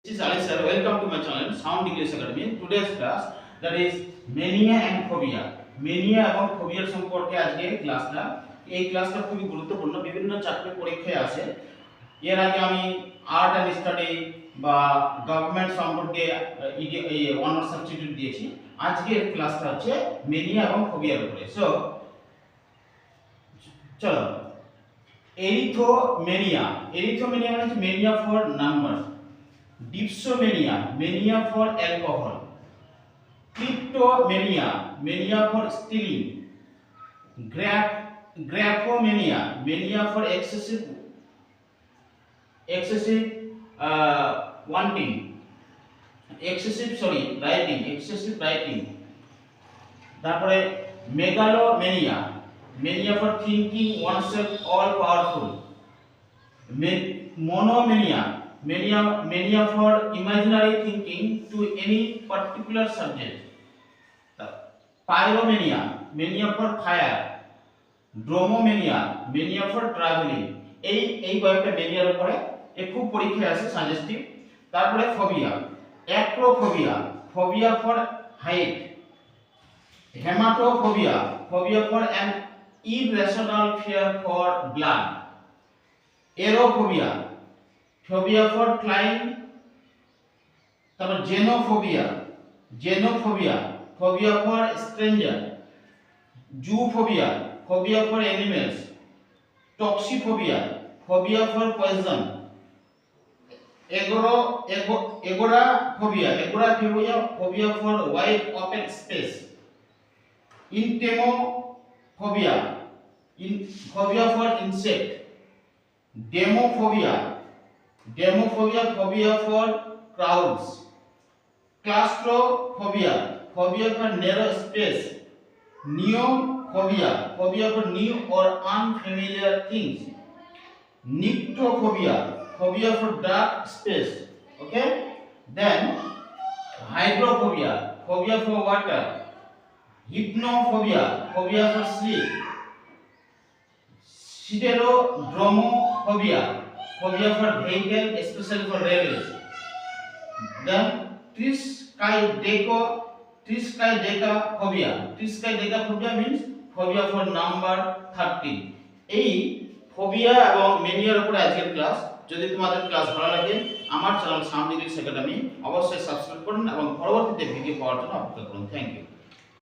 This is Ali sir. Welcome to my channel Sound English Academy. Today's class that is mania and phobia. Mania এবং ফোবিয়ার সম্পর্কে আজকে ক্লাসটা এই ক্লাসটা খুবই গুরুত্বপূর্ণ বিভিন্ন চাকরি পরীক্ষায় আসে। এর আগে আমি আর্ট এন্ড স্টাডি বা গভর্নমেন্ট সম্পর্কে অনার্স সাবজেক্ট দিয়েছি। আজকের ক্লাসটা হচ্ছে মেনিয়া এবং ফোবিয়ার উপরে। সো চলো এরিথোমেনিয়া মানে হচ্ছে mania for number. Dipsomania, mania for alcohol. Kleptomania, mania for stealing. Graphomania, mania for excessive wanting. Excessive writing. তারপরে megalomania, mania for thinking oneself all powerful. Monomania, mania for imaginary thinking to any particular subject. Pyromania, mania for fire. Dromomania, mania for traveling. এই কয়েকটা মেনিয়ার উপরে খুব পরীক্ষায় আসে suggestive. তারপরে phobia, acrophobia, phobia for height. Hematophobia, phobia for an irrational fear for blood. Aerophobia, phobia for flying. তারপর xenophobia, phobia for stranger. Zoophobia, phobia for animals. Toxiphobia, phobia for poison. Agoraphobia, phobia for wide open space. Entomophobia, phobia for insect. Demophobia, phobia for crowds. Claustrophobia, phobia for narrow space. Neophobia, phobia for new or unfamiliar things. Nyctophobia, phobia for dark space. Okay, then hydrophobia, phobia for water. Hypnophobia, phobia for sleep. Siderodromophobia, phobia for vehicle, especially for railways. Then triskaidekaphobia. Triskaidekaphobia means phobia for number 13. এই phobia এবং মেনিয়ার উপরে আজকের class. যদি তোমাদের class ভালো লাগে আমার channel Sound English Academy অবশ্যই সাবস্ক্রাইব করুন এবং পরবর্তীতে ভিডিও পাওয়ার জন্য অপেক্ষা করুন। Thank you.